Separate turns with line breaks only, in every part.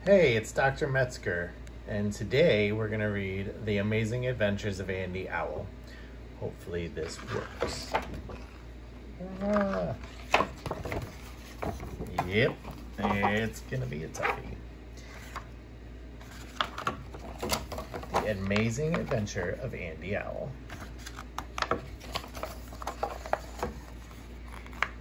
Hey, it's Dr. Metzger, and today we're going to read The Amazing Adventures of Andy Owl. Hopefully this works. Yep, it's going to be a toughie. The Amazing Adventure of Andy Owl.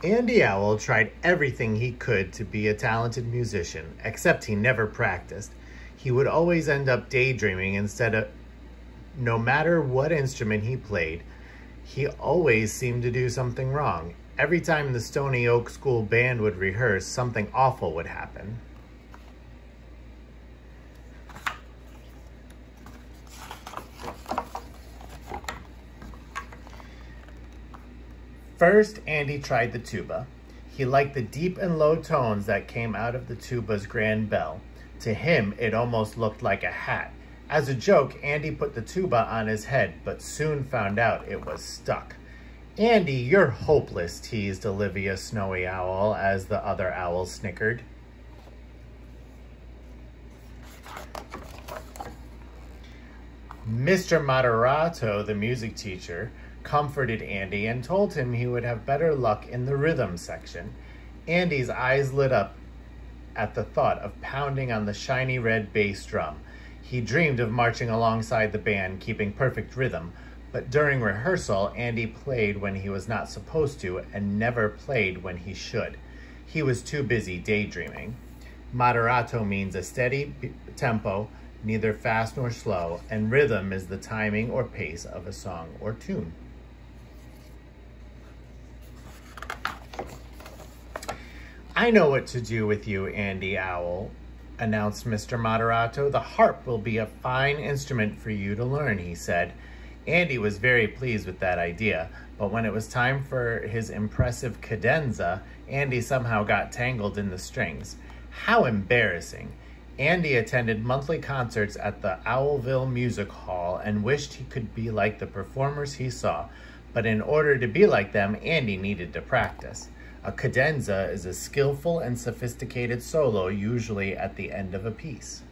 Andy Owl tried everything he could to be a talented musician, except he never practiced. He would always end up daydreaming instead of, no matter what instrument he played, he always seemed to do something wrong. Every time the Stony Oak School band would rehearse, something awful would happen. First, Andy tried the tuba. He liked the deep and low tones that came out of the tuba's grand bell. To him, it almost looked like a hat. As a joke, Andy put the tuba on his head, but soon found out it was stuck. "Andy, you're hopeless," teased Olivia Snowy Owl as the other owls snickered. Mr. Moderato, the music teacher, comforted Andy and told him he would have better luck in the rhythm section. Andy's eyes lit up at the thought of pounding on the shiny red bass drum. He dreamed of marching alongside the band, keeping perfect rhythm, but during rehearsal, Andy played when he was not supposed to and never played when he should. He was too busy daydreaming. Moderato means a steady tempo, neither fast nor slow, and rhythm is the timing or pace of a song or tune. "I know what to do with you, Andy Owl," announced Mr. Moderato. "The harp will be a fine instrument for you to learn," he said. Andy was very pleased with that idea, but when it was time for his impressive cadenza, Andy somehow got tangled in the strings. How embarrassing! Andy attended monthly concerts at the Owlville Music Hall and wished he could be like the performers he saw, but in order to be like them, Andy needed to practice. A cadenza is a skillful and sophisticated solo, usually at the end of a piece.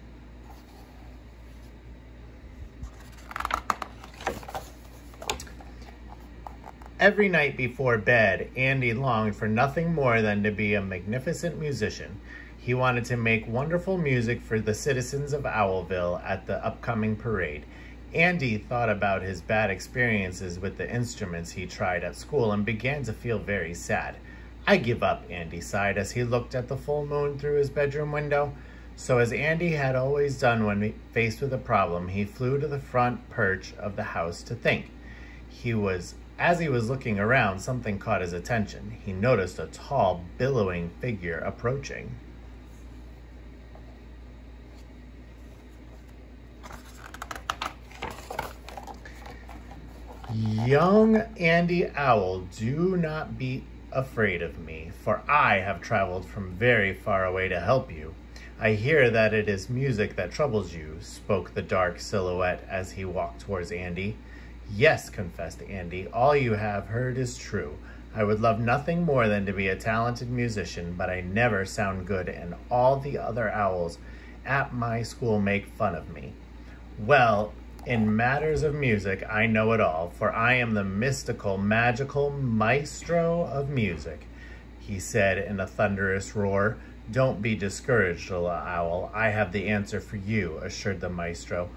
Every night before bed, Andy longed for nothing more than to be a magnificent musician. He wanted to make wonderful music for the citizens of Owlville at the upcoming parade. Andy thought about his bad experiences with the instruments he tried at school and began to feel very sad. "I give up," Andy sighed as he looked at the full moon through his bedroom window. So as Andy had always done when faced with a problem, he flew to the front perch of the house to think. As he was looking around, something caught his attention. He noticed a tall, billowing figure approaching. "Young Andy Owl, do not be afraid of me, for I have traveled from very far away to help you. I hear that it is music that troubles you," spoke the dark silhouette as he walked towards Andy. "Yes," confessed Andy, "all you have heard is true. I would love nothing more than to be a talented musician, but I never sound good, and all the other owls at my school make fun of me. Well, in matters of music, I know it all, for I am the mystical, magical maestro of music," he said in a thunderous roar. "Don't be discouraged, little owl. I have the answer for you," assured the maestro.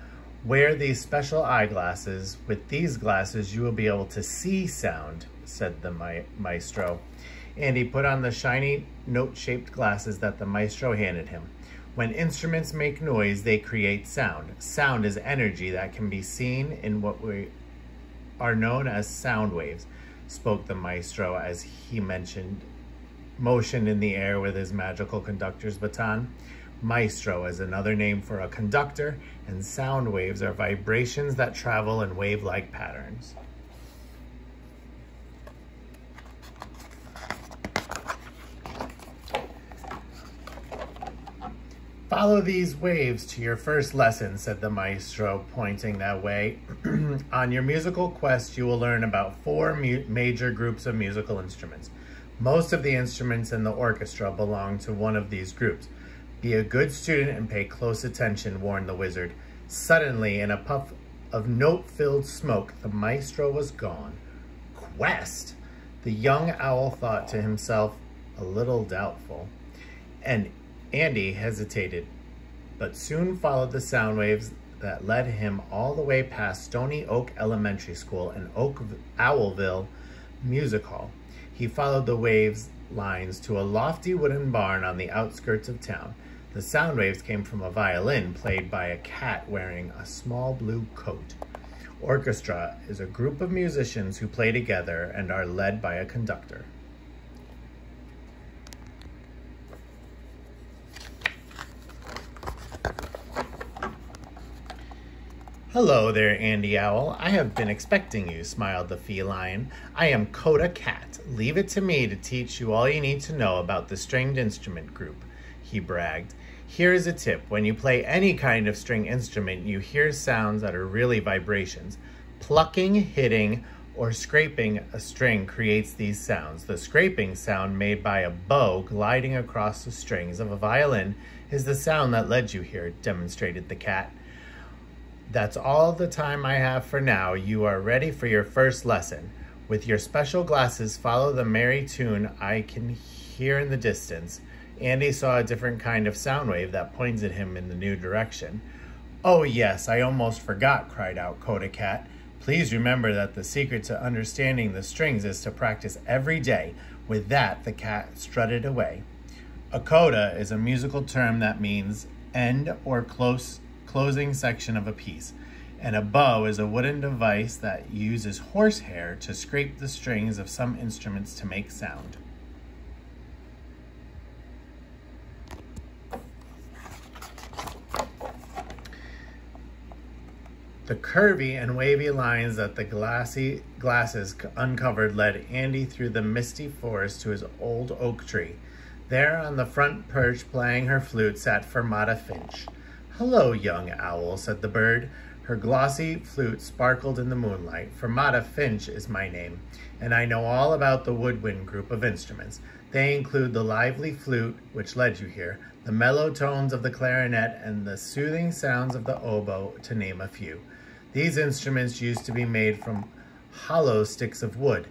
"Wear these special eyeglasses. With these glasses, you will be able to see sound," said the maestro. Andy put on the shiny note-shaped glasses that the maestro handed him. "When instruments make noise, they create sound. Sound is energy that can be seen in what we are known as sound waves," spoke the maestro as he motioned in the air with his magical conductor's baton. Maestro is another name for a conductor, and sound waves are vibrations that travel in wave-like patterns. "Follow these waves to your first lesson," said the maestro, pointing that way. "On your musical quest, you will learn about 4 major groups of musical instruments. Most of the instruments in the orchestra belong to one of these groups. Be a good student and pay close attention, warned the wizard. Suddenly, in a puff of note-filled smoke, the maestro was gone. Quest? The young owl thought to himself, a little doubtful. And Andy hesitated, but soon followed the sound waves that led him all the way past Stony Oak Elementary School and Owlville Music Hall. He followed the waves lines to a lofty wooden barn on the outskirts of town. The sound waves came from a violin played by a cat wearing a small blue coat. Orchestra is a group of musicians who play together and are led by a conductor. Hello there, Andy Owl. I have been expecting you, smiled the feline. I am Coda Cat. Leave it to me to teach you all you need to know about the stringed instrument group, he bragged. Here is a tip. When you play any kind of string instrument, you hear sounds that are really vibrations. Plucking, hitting, or scraping a string creates these sounds. The scraping sound made by a bow gliding across the strings of a violin is the sound that led you here, demonstrated the cat. That's all the time I have for now. You are ready for your first lesson. With your special glasses, follow the merry tune I can hear in the distance. Andy saw a different kind of sound wave that pointed him in the new direction. Oh yes, I almost forgot, cried out Coda Cat. Please remember that the secret to understanding the strings is to practice every day. With that, the cat strutted away. A coda is a musical term that means end or closing section of a piece, and a bow is a wooden device that uses horsehair to scrape the strings of some instruments to make sound. The curvy and wavy lines that the glasses uncovered led Andy through the misty forest to his old oak tree. There on the front perch playing her flute sat Fermata Finch. Hello, young owl, said the bird. Her glossy flute sparkled in the moonlight. Fermata Finch is my name, and I know all about the woodwind group of instruments. They include the lively flute, which led you here, the mellow tones of the clarinet, and the soothing sounds of the oboe, to name a few. These instruments used to be made from hollow sticks of wood.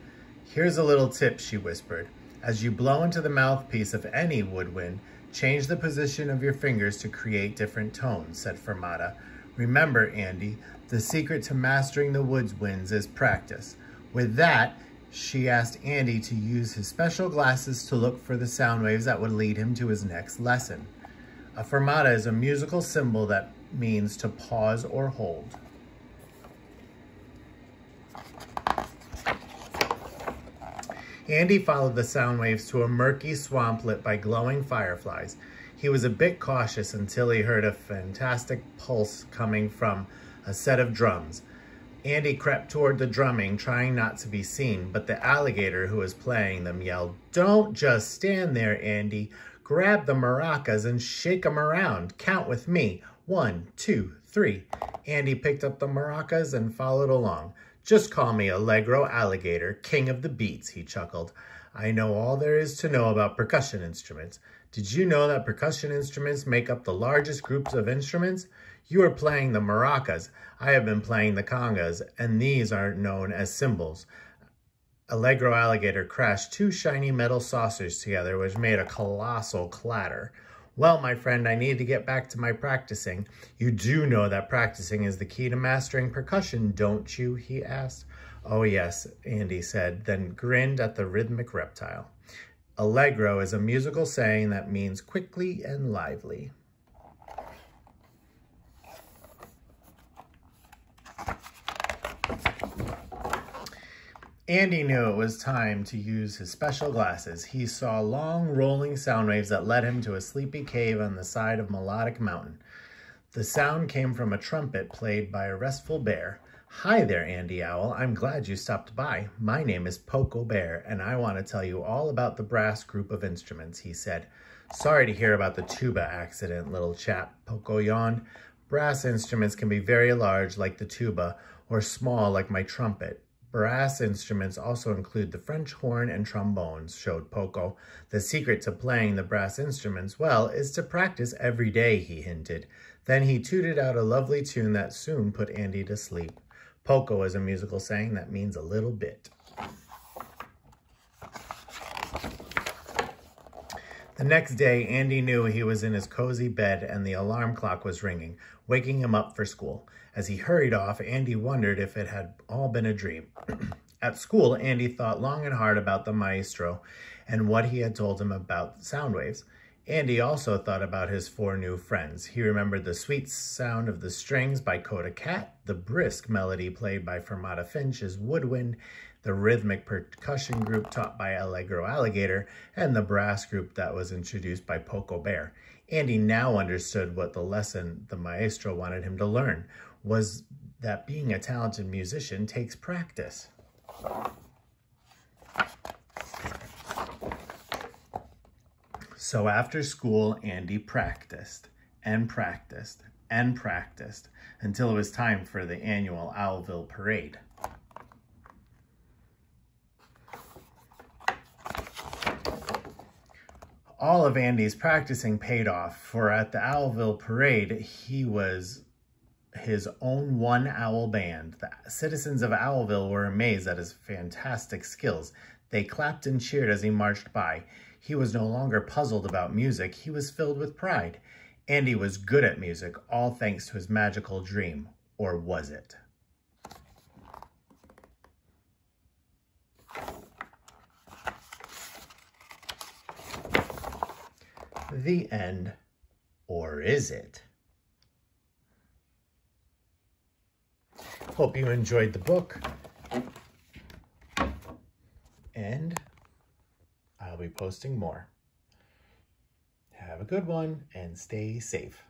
Here's a little tip, she whispered. As you blow into the mouthpiece of any woodwind, change the position of your fingers to create different tones, said Fermata. Remember, Andy, the secret to mastering the woodwinds is practice. With that, she asked Andy to use his special glasses to look for the sound waves that would lead him to his next lesson. A fermata is a musical symbol that means to pause or hold. Andy followed the sound waves to a murky swamp lit by glowing fireflies. He was a bit cautious until he heard a fantastic pulse coming from a set of drums. Andy crept toward the drumming, trying not to be seen, but the alligator who was playing them yelled, "Don't just stand there, Andy. Grab the maracas and shake them around. Count with me. 1, 2, 3. Andy picked up the maracas and followed along. Just call me Allegro Alligator, king of the beats, he chuckled. I know all there is to know about percussion instruments. Did you know that percussion instruments make up the largest groups of instruments? You are playing the maracas. I have been playing the congas, and these are known as cymbals. Allegro Alligator crashed 2 shiny metal saucers together, which made a colossal clatter. Well, my friend, I need to get back to my practicing. You do know that practicing is the key to mastering percussion, don't you? He asked. Oh, yes, Andy said, then grinned at the rhythmic reptile. Allegro is a musical saying that means quickly and lively. Andy knew it was time to use his special glasses. He saw long, rolling sound waves that led him to a sleepy cave on the side of Melodic Mountain. The sound came from a trumpet played by a restful bear. Hi there, Andy Owl. I'm glad you stopped by. My name is Poco Bear, and I want to tell you all about the brass group of instruments, he said. Sorry to hear about the tuba accident, little chap, Poco yawned. Brass instruments can be very large, like the tuba, or small, like my trumpet. Brass instruments also include the French horn and trombones, showed Poco. The secret to playing the brass instruments well is to practice every day, he hinted. Then he tooted out a lovely tune that soon put Andy to sleep. Poco is a musical saying that means a little bit. The next day, Andy knew he was in his cozy bed and the alarm clock was ringing, waking him up for school. As he hurried off, Andy wondered if it had all been a dream. At school, Andy thought long and hard about the maestro and what he had told him about sound waves. Andy also thought about his 4 new friends. He remembered the sweet sound of the strings by Coda Cat, the brisk melody played by Fermata Finch's woodwind, the rhythmic percussion group taught by Allegro Alligator, and the brass group that was introduced by Poco Bear. Andy now understood what the lesson the maestro wanted him to learn was that being a talented musician takes practice. So after school, Andy practiced and practiced and practiced until it was time for the annual Owlville Parade. All of Andy's practicing paid off, for at the Owlville Parade, he was his own one-owl band. The citizens of Owlville were amazed at his fantastic skills. They clapped and cheered as he marched by. He was no longer puzzled about music. He was filled with pride. Andy was good at music, all thanks to his magical dream. Or was it? The end. Or is it? Hope you enjoyed the book. And I'll be posting more. Have a good one and stay safe.